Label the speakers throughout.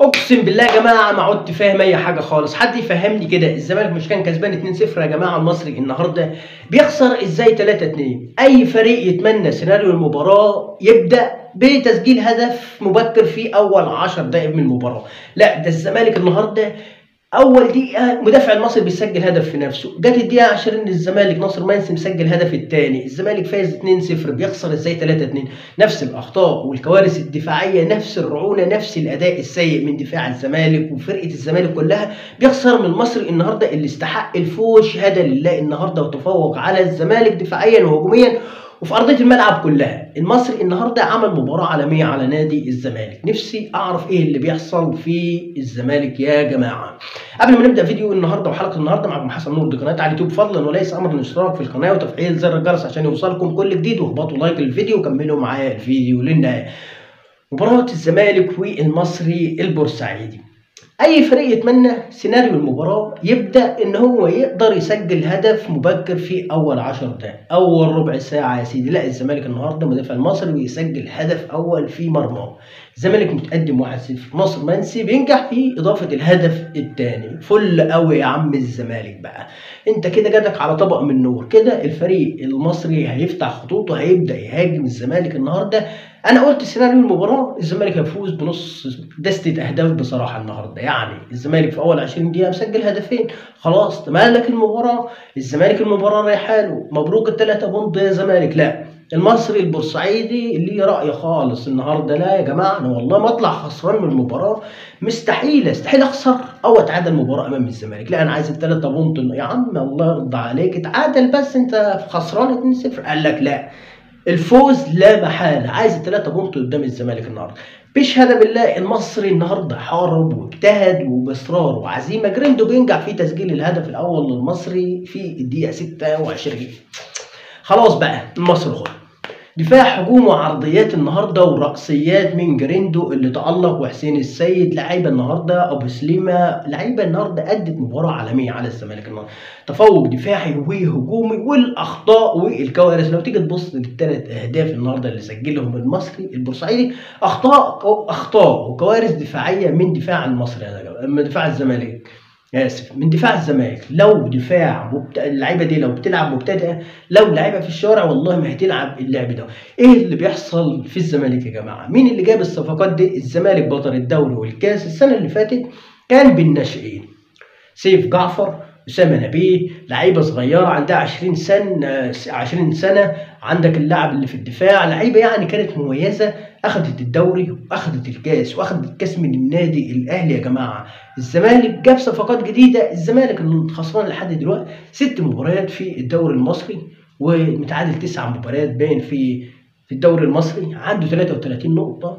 Speaker 1: اقسم بالله يا جماعه ما عدت فاهم اي حاجه خالص. حد يفهمني كده، الزمالك مش كان كسبان 2-0 يا جماعه؟ المصري النهارده بيخسر ازاي 3-2؟ اي فريق يتمنى سيناريو المباراه يبدا بتسجيل هدف مبكر في اول 10 دقائق من المباراه. لا، ده الزمالك النهارده اول دقيقه مدافع المصري بيسجل هدف في نفسه، جت الدقيقه 20 الزمالك ناصر منسي مسجل هدف الثاني، الزمالك فايز 2-0 بيخسر ازاي 3-2؟ نفس الاخطاء والكوارث الدفاعيه، نفس الرعونه، نفس الاداء السيء من دفاع الزمالك وفرقه الزمالك كلها. بيخسر من المصري النهارده اللي استحق الفوز شهاده لله النهارده، وتفوق على الزمالك دفاعيا وهجوميا وفي ارضيه الملعب كلها. المصري النهارده عمل مباراه عالميه على نادي الزمالك. نفسي اعرف ايه اللي بيحصل في الزمالك يا جماعه. قبل ما نبدا فيديو النهارده وحلقه النهارده، معكم حسن نور، دي قناه على اليوتيوب. فضلا وليس امرا الاشتراك في القناه وتفعيل زر الجرس عشان يوصلكم كل جديد، واخبطوا لايك للفيديو وكملوا معايا الفيديو للنهايه. مباراه الزمالك والمصري البورسعيدي، اي فريق يتمنى سيناريو المباراه يبدا ان هو يقدر يسجل هدف مبكر في اول 10 دقائق، اول ربع ساعه يا سيدي. لا، الزمالك النهارده مدافع المصري ويسجل هدف اول في مرماه. الزمالك متقدم 1-0، ناصر منسي بينجح في اضافه الهدف الثاني. فل قوي يا عم الزمالك بقى، انت كده جاتك على طبق من نور. كده الفريق المصري هيفتح خطوطه، هيبدا يهاجم الزمالك النهارده. انا قلت سيناريو المباراه الزمالك هيفوز بنص دستة اهداف بصراحه النهارده. يعني الزمالك في اول 20 دقيقه مسجل هدفين، خلاص تمالك المباراه. الزمالك المباراه رايحه له، مبروك ال3 بونت يا زمالك. لا، المصري البورسعيدي اللي ليه راي خالص النهارده. لا يا جماعه، انا والله ما اطلع خسران من المباراه. استحيل اخسر او اتعادل المباراه امام الزمالك. لا، انا عايز ال3 بونت. يا عم الله يرضى عليك، اتعادل بس، انت خسران 2-0. قال لك لا، الفوز لا محاله، عايز ال3 بونت قدام الزمالك النهارده. بشهاده بالله المصري النهارده حارب واجتهد وباصرار وعزيمه. جريندو بينجح في تسجيل الهدف الاول للمصري في الدقيقه 26. خلاص بقى المصري خد دفاع، هجوم وعرضيات النهارده ورأسيات من جريندو اللي تألق، وحسين السيد. لعيبه النهارده، ابو سليمه، لعيبه النهارده ادت مباراه عالميه على الزمالك النهارده. تفوق دفاعي وهجومي، والاخطاء والكوارث. لو تيجي تبص للثلاث اهداف النهارده اللي سجلهم المصري البورسعيدي، اخطاء وكوارث دفاعيه من دفاع المصري، من دفاع الزمالك، اسف، من دفاع الزمالك. لو دفاع اللعيبه دي لو بتلعب مبتدئه، لو اللعيبه في الشوارع، والله ما هتلعب اللعب ده. ايه اللي بيحصل في الزمالك يا جماعه؟ مين اللي جاب الصفقات دي؟ الزمالك بطل الدوري والكاس السنه اللي فاتت كان بالناشئين، سيف جعفر، اسامه نبيه، لعيبه صغيره عندها 20 سنه. عندك اللاعب اللي في الدفاع، لعيبه يعني كانت مميزه، اخذت الدوري واخذت الكاس واخذت الكاس من النادي الاهلي يا جماعه. الزمالك جاب صفقات جديده. الزمالك اللي خسران لحد دلوقتي 6 مباريات في الدوري المصري، ومتعادل 9 مباريات باين في الدوري المصري، عنده 33 نقطه،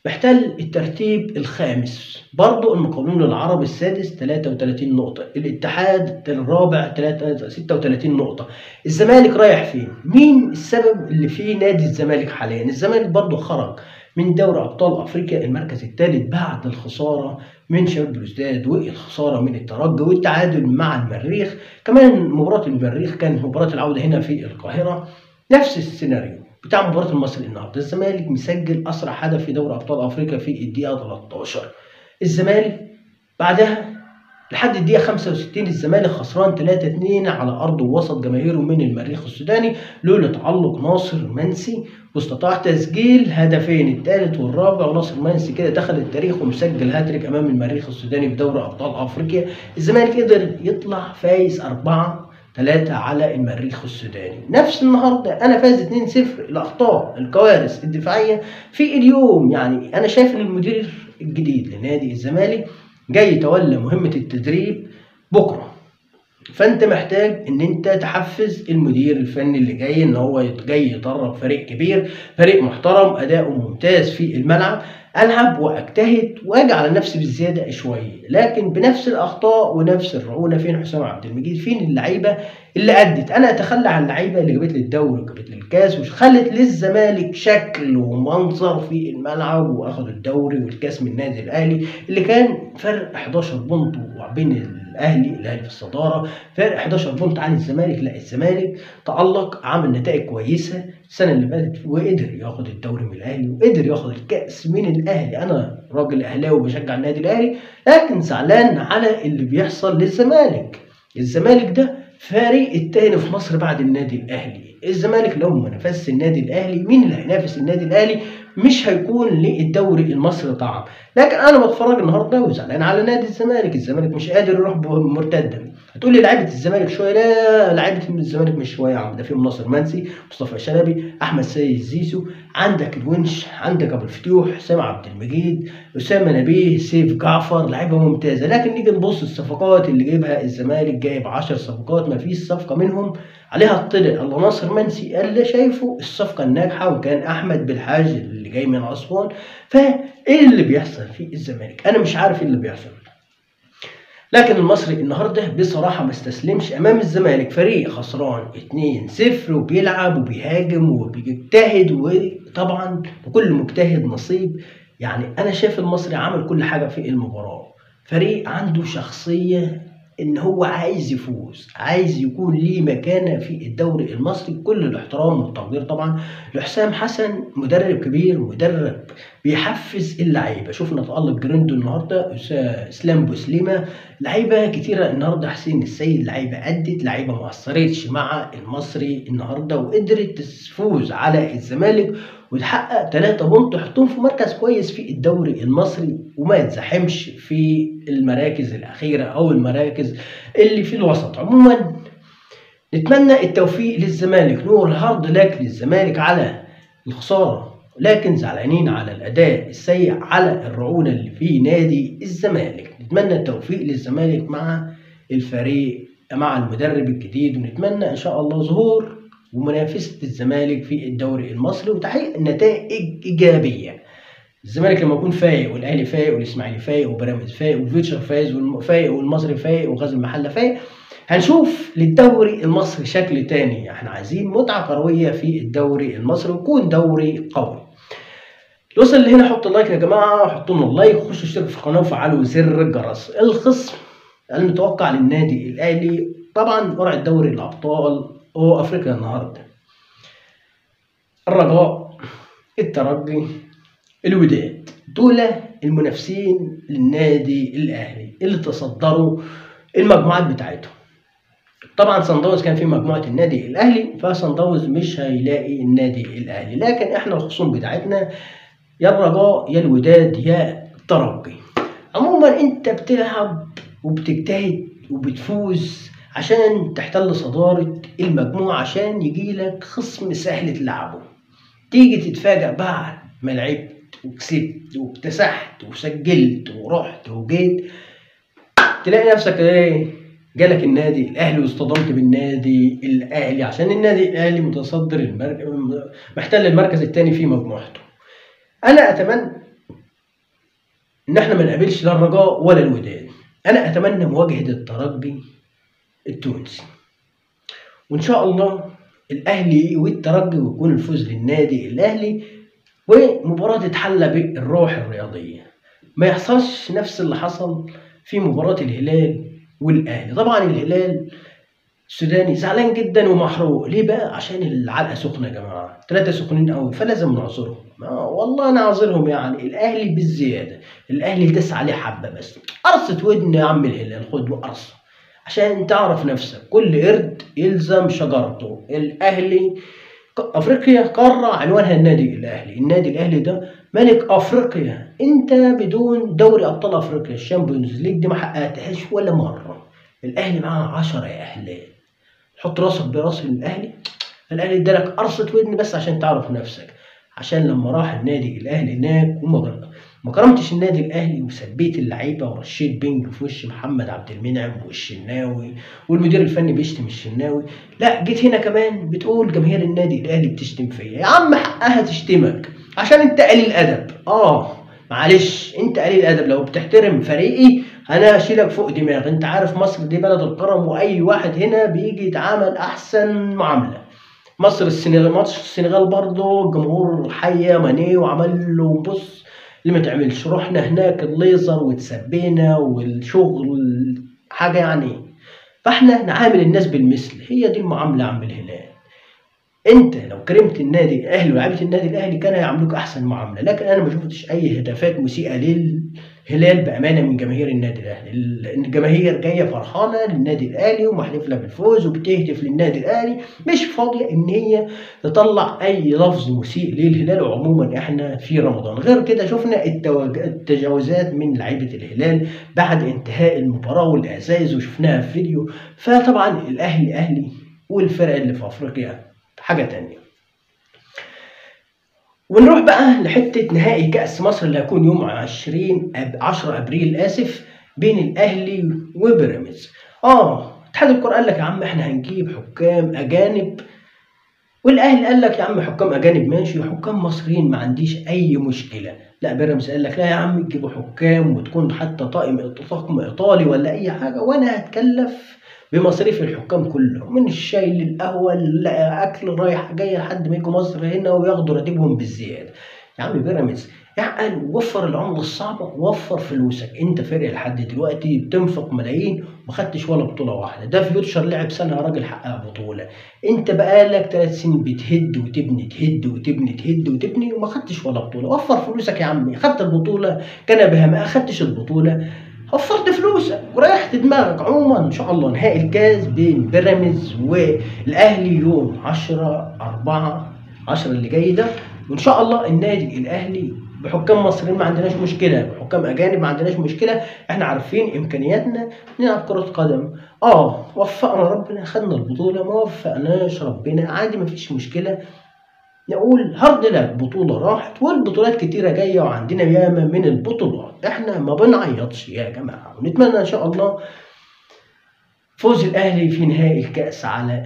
Speaker 1: محتل الترتيب الخامس. برضه المقاولون العرب السادس 33 نقطة، الاتحاد الرابع 36 نقطة. الزمالك رايح فين؟ مين السبب اللي فيه نادي الزمالك حاليا؟ الزمالك برضه خرج من دوري أبطال أفريقيا المركز الثالث بعد الخسارة من شباب بلوزداد، والخسارة من الترجي، والتعادل مع المريخ. كمان مباراة المريخ كانت مباراة العودة هنا في القاهرة. نفس السيناريو بتاع مباراة المصري النهارده، الزمالك مسجل اسرع هدف في دوري ابطال افريقيا في الدقيقة 13. الزمالك بعدها لحد الدقيقة 65 الزمالك خسران 3-2 على ارضه وسط جماهيره من المريخ السوداني، لولا تألق ناصر منسي، واستطاع تسجيل هدفين الثالث والرابع. وناصر منسي كده دخل التاريخ ومسجل هاتريك امام المريخ السوداني في دوري ابطال افريقيا. الزمالك قدر يطلع فايز 4-3 على المريخ السوداني. نفس النهارده انا فاز 2-0. الاخطاء الكوارث الدفاعيه في اليوم، يعني انا شايف ان المدير الجديد لنادي الزمالك جاي يتولى مهمه التدريب بكره، فانت محتاج ان انت تحفز المدير الفني اللي جاي ان هو جاي يدرب فريق كبير، فريق محترم، اداؤه ممتاز في الملعب. العب واجتهد واجي على نفسي بالزياده شويه، لكن بنفس الاخطاء ونفس الرعونه. فين حسام عبد المجيد؟ فين اللعيبه اللي ادت؟ انا اتخلى عن اللعيبه اللي جابت لي الدوري وجابت لي الكاس وخلت للزمالك شكل ومنظر في الملعب، واخدوا الدوري والكاس من النادي الاهلي اللي كان فرق 11 بونت بين الاهلي في الصداره، فارق 11 بونت عن الزمالك. لا الزمالك تألق، عمل نتائج كويسه السنه اللي فاتت، وقدر ياخد الدوري من الاهلي وقدر ياخد الكاس من الاهلي. انا راجل اهلاوي وبشجع النادي الاهلي، لكن زعلان على اللي بيحصل للزمالك. الزمالك ده فريق التاني في مصر بعد النادي الاهلي. الزمالك لو ما نافسش النادي الاهلي، مين اللي هينافس النادي الاهلي؟ مش هيكون للدوري المصري طعم. لكن انا بتفرج النهارده وزعلان على نادي الزمالك. الزمالك مش قادر يروح مرتده. هتقول لي لعيبه الزمالك شويه، لا لعيبه الزمالك مش شويه يا عم، ده فيهم ناصر منسي، مصطفى شلبي، احمد سيد زيزو، عندك الونش، عندك ابو الفتوح، حسام عبد المجيد، اسامه نبيه، سيف جعفر، لعيبه ممتازه. لكن نيجي نبص الصفقات اللي جايبها الزمالك، جايب 10 صفقات ما فيش صفقه منهم عليها الطلع الله ناصر منسي اللي شايفه الصفقه الناجحه، وكان احمد بالحاج اللي جاي من اسوان. فايه اللي بيحصل في الزمالك؟ انا مش عارف ايه اللي بيحصل. لكن المصري النهارده بصراحه ما استسلمش امام الزمالك، فريق خسران 2-0 وبيلعب وبيهاجم وبيجتهد، وطبعا لكل مجتهد نصيب. يعني انا شايف المصري عمل كل حاجه في المباراه، فريق عنده شخصيه ان هو عايز يفوز، عايز يكون ليه مكانه في الدوري المصري. كل الاحترام والتقدير طبعا لحسام حسن، مدرب كبير، مدرب بيحفز اللعيبه. شفنا تألق جريندو النهارده، اسلام بوسليمه، لعيبه كتيره النهارده، حسين السيد، لعيبه ادت، لعيبه ما قصرتش مع المصري النهارده، وقدرت تفوز على الزمالك وتحقق 3 بونت تحطهم في مركز كويس في الدوري المصري، وما يتزحمش في المراكز الاخيره او المراكز اللي في الوسط. عموما نتمنى التوفيق للزمالك، نور هارد لك للزمالك على الخساره، لكن زعلانين على الاداء السيء، على الرعونه اللي في نادي الزمالك. نتمنى التوفيق للزمالك مع الفريق، مع المدرب الجديد، ونتمنى ان شاء الله ظهور ومنافسه الزمالك في الدوري المصري وتحقيق نتائج ايجابيه. الزمالك لما يكون فايق، والاهلي فايق، والاسماعيلي فايق، وبيراميدز فايق، وفيوتشر فايق، والمصري فايق، وغزل المحله فايق، هنشوف للدوري المصري شكل تاني. احنا عايزين متعه كرويه في الدوري المصري، ويكون دوري قوي. الوصل اللي هنا حط لايك يا جماعه، حطوا لنا اللايك، خشوا اشتركوا في القناه وفعلوا زر الجرس. الخصم المتوقع للنادي الاهلي طبعا قرعه دوري الابطال افريقيا النهارده، الرجاء، الترجي، الوداد، دول المنافسين للنادي الاهلي اللي تصدروا المجموعات بتاعتهم. طبعا صن داونز كان في مجموعه النادي الاهلي، فصن داونز مش هيلاقي النادي الاهلي، لكن احنا الخصوم بتاعتنا يا الرجاء يا الوداد يا الترجي. عموما انت بتلعب وبتجتهد وبتفوز عشان تحتل صداره المجموعه، عشان يجيلك خصم سهل تلعبه، تيجي تتفاجأ بعد ما لعبت وكسبت واكتسحت وسجلت ورحت وجيت، تلاقي نفسك ايه؟ جالك النادي الاهلي واصطدمت بالنادي الاهلي، عشان النادي الاهلي متصدر محتل المركز الثاني في مجموعته. انا اتمنى ان احنا ما نقابلش لا الرجاء ولا الوداد. انا اتمنى مواجهه الترجي التونسي، وان شاء الله الاهلي والترجي ويكون الفوز للنادي الاهلي، ومباراه تتحلى بالروح الرياضيه، ما يحصلش نفس اللي حصل في مباراه الهلال والاهلي. طبعا الهلال السوداني زعلان جدا ومحروق، ليه بقى؟ عشان العلقه سخنه يا جماعه، 3 سخنين قوي، فلازم نعذرهم. والله انا عذرهم، يعني الاهلي بالزياده، الاهلي داس عليه حبه بس، قرصه ودن يا عم الهلال، خد قرصه عشان تعرف نفسك، كل قرد يلزم شجرته. الاهلي افريقيا قاره عنوانها النادي الاهلي، النادي الاهلي ده ملك افريقيا. انت بدون دوري ابطال افريقيا الشامبيونز ليج دي ما حققتهاش ولا مره. الاهلي معاه 10 يا اهلال، حط راسك براس الاهلي. الاهلي ادالك قرصه ودن بس عشان تعرف نفسك، عشان لما راح النادي الاهلي هناك وما كرمتش النادي الاهلي، وسبيت اللعيبه ورشيت بينج في وش محمد عبد المنعم والشناوي، والمدير الفني بيشتم الشناوي. لا جيت هنا كمان بتقول جماهير النادي الاهلي بتشتم فيا. يا عم حقها تشتمك عشان انت قليل ادب. معلش انت قليل ادب. لو بتحترم فريقي انا هشيلك فوق دماغي. انت عارف مصر دي بلد الكرم، واي واحد هنا بيجي يتعامل احسن معامله. مصر السنغال، ماتش السنغال برضه الجمهور حيا ماني وعمل له بص اللي ما تعملش. رحنا هناك الليزر واتسبينا والشغل حاجه يعني. فاحنا نعامل الناس بالمثل، هي دي المعامله عم الهلال. انت لو كرمت النادي الاهلي ولاعيبه النادي الاهلي كان هيعاملوك احسن معامله، لكن انا ما شفتش اي هتافات مسيئه للهلال بامانه من جماهير النادي الاهلي. الجماهير جايه فرحانه للنادي الاهلي ومحتفله بالفوز وبتهتف للنادي الاهلي، مش فاضيه ان هي تطلع اي لفظ مسيء للهلال. وعموما احنا في رمضان، غير كده شفنا التجاوزات من لعيبه الهلال بعد انتهاء المباراه والازايز وشفناها في فيديو. فطبعا الاهلي اهلي والفرق اللي في افريقيا حاجة تانية. ونروح بقى لحتة نهائي كأس مصر اللي هيكون يوم 10 أبريل بين الأهلي وبيراميدز. اتحاد الكرة قال لك يا عم احنا هنجيب حكام أجانب، والأهلي قال لك يا عم حكام أجانب ماشي، حكام مصريين ما عنديش أي مشكلة. لا، بيراميدز قال لك لا يا عم تجيبوا حكام وتكون حتى طاقم إيطالي ولا أي حاجة، وأنا هتكلف بمصاريف الحكام كله، من الشاي للقهوة لأكل رايح جاي لحد ما يجوا مصر هنا وياخدوا راتبهم بالزيادة. يا عم بيراميدز يعني وفر العملة الصعبة، وفر فلوسك. انت فرق لحد دلوقتي بتنفق ملايين وما خدتش ولا بطولة واحدة. ده فيوتشر لعب سنة يا راجل حقق بطولة. انت بقالك 3 سنين بتهد وتبني تهد وتبني تهد وتبني وما خدتش ولا بطولة. وفر فلوسك يا عمي. خدت البطولة كان بها، ما اخدتش البطولة وفرت فلوسك وريحت دماغك. عموما ان شاء الله نهائي الكاس بين بيراميدز والاهلي يوم 10/4 اللي جاي ده، وان شاء الله النادي الاهلي بحكام مصريين ما عندناش مشكله، بحكام اجانب ما عندناش مشكله. احنا عارفين امكانياتنا نلعب كره قدم. وفقنا ربنا خدنا البطوله، ما وفقناش ربنا عادي مفيش مشكله. نقول هارد لك، بطولة راحت والبطولات كتيرة جاية وعندنا ياما من البطولات. احنا ما بنعيطش يا جماعة، ونتمنى ان شاء الله فوز الاهلي في نهائي الكأس على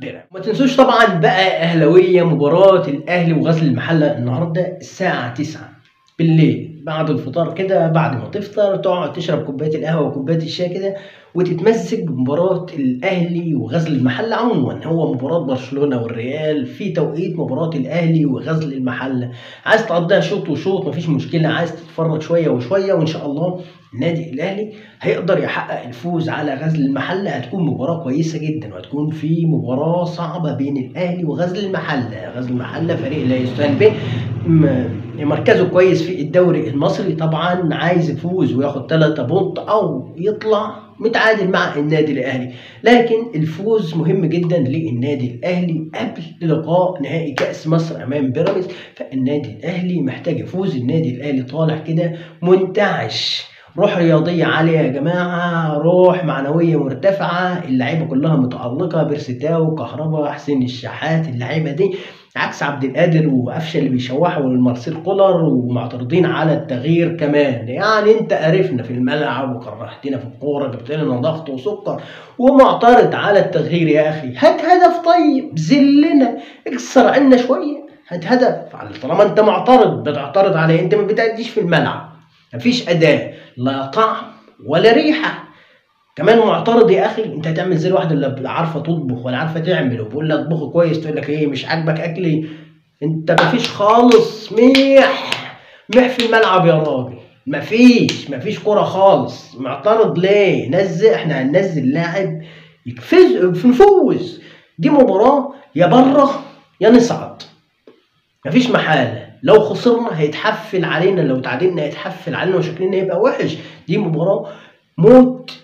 Speaker 1: بيراميدز. ما تنسوش طبعا بقى اهلاوية مباراة الاهلي وغزل المحلة النهاردة الساعة 9 بالليل بعد الفطار كده. بعد ما تفطر تقعد تشرب كوباية القهوة وكوباية الشاي كده وتتمزج بمباراة الأهلي وغزل المحلة. عموما هو مباراة برشلونة والريال في توقيت مباراة الأهلي وغزل المحلة. عايز تقضيها شوط وشوط مفيش مشكلة، عايز تتفرج شوية وشوية، وإن شاء الله النادي الأهلي هيقدر يحقق الفوز على غزل المحلة. هتكون مباراة كويسة جدا، وهتكون في مباراة صعبة بين الأهلي وغزل المحلة. غزل المحلة فريق لا يستهان به، مركزه كويس في الدوري المصري، طبعا عايز يفوز وياخد 3 بونت او يطلع متعادل مع النادي الاهلي. لكن الفوز مهم جدا للنادي الاهلي قبل لقاء نهائي كاس مصر امام بيراميدز. فالنادي الاهلي محتاج يفوز. النادي الاهلي طالع كده منتعش، روح رياضيه عاليه يا جماعه، روح معنويه مرتفعه، اللعيبه كلها متالقه، بيرستاو، كهربا، حسين الشحات، اللعيبه دي عكس عبد القادر وقفشه اللي بيشوحوا والمارسيل كولر ومعترضين على التغيير كمان. يعني انت قرفنا في الملعب وكرهتنا في الكوره، جبت لنا ضغط وسكر ومعترض على التغيير. يا اخي هات هدف، طيب ذلنا اكسر عنا شويه، هات هدف. طالما انت معترض بتعترض عليه، انت ما بتأديش في الملعب، مفيش اداء لا طعم ولا ريحه. كمان معترض يا اخي. انت هتعمل زي الواحده اللي عارفه تطبخ ولا عارفه تعمل وبقول لك اطبخه كويس، تقول لك ايه مش عاجبك اكلي؟ انت مفيش خالص مح في الملعب يا راجل، مفيش كوره خالص. معترض ليه؟ نزل، احنا هننزل لاعب نفوز. دي مباراه يا بره يا نصعد، مفيش محاله. لو خسرنا هيتحفل علينا، لو تعادلنا هيتحفل علينا وشكلنا هيبقى وحش. دي مباراه موت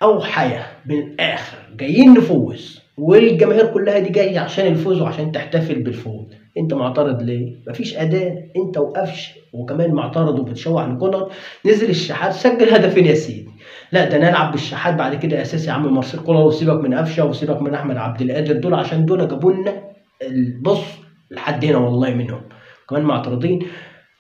Speaker 1: او حياه من الاخر، جايين نفوز والجماهير كلها دي جايه عشان الفوز وعشان تحتفل بالفوز. انت معترض ليه؟ مفيش اداء، انت وقفش وكمان معترض وبتشوح لكولر. نزل الشحات سجل هدفين يا سيدي، لا ده نلعب بالشحات بعد كده اساسي يا عم مارسيل كولر، وسيبك من قفشه وسيبك من احمد عبد القادر دول، عشان دول جابوا لنا البص لحد هنا والله منهم كمان معترضين.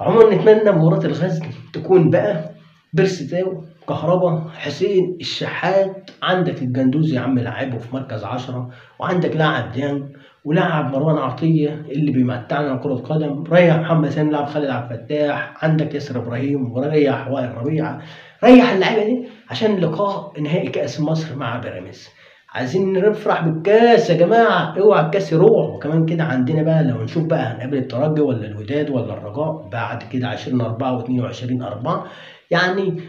Speaker 1: عموما نتمنى مباراه الغزل تكون بقى بيرستاو، كهربا، حسين الشحات، عندك الجندوزي يا عم لاعبه في مركز 10، وعندك لاعب ديانج ولاعب مروان عطيه اللي بيمتعنا كرة قدم. ريح محمد سامي، لاعب خالد عبد الفتاح، عندك ياسر ابراهيم، وريح وائل ربيعه. ريح اللعيبه دي عشان لقاء نهائي كاس مصر مع بيراميدز. عايزين نفرح بالكاس يا جماعه، اوعى الكاس يروح. وكمان كده عندنا بقى لو نشوف بقى هنقابل الترجي ولا الوداد ولا الرجاء بعد كده 20/4 و22/4. يعني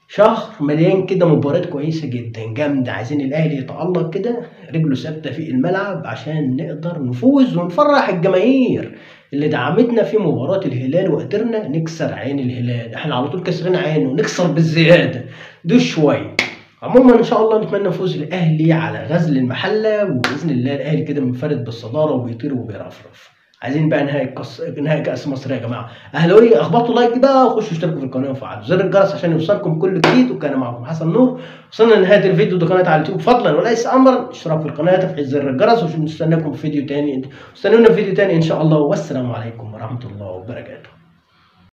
Speaker 1: شهر مليان كده مباريات كويسة جدا جامدة، عايزين الأهلي يتألق كده رجله ثابتة في الملعب عشان نقدر نفوز ونفرح الجماهير اللي دعمتنا في مباراة الهلال، وقدرنا نكسر عين الهلال. احنا على طول كسرين عينه ونكسر بالزيادة دول شوية. عموما ان شاء الله نتمنى فوز الاهلي على غزل المحله، وباذن الله الاهلي كده منفرد بالصداره وبيطير وبيرفرف. عايزين بقى نهائي كاس مصر يا جماعه. اهلاويه اخبطوا لايك بقى وخشوا اشتركوا في القناه وفعلوا زر الجرس عشان يوصلكم كل جديد. وكان معكم حسن نور. وصلنا لنهايه الفيديو. ده قناه على اليوتيوب، فضلا وليس امرا اشتراك في القناه تفعيل زر الجرس، ونستناكم في فيديو تاني. استنونا في فيديو تاني ان شاء الله، والسلام عليكم ورحمه الله وبركاته.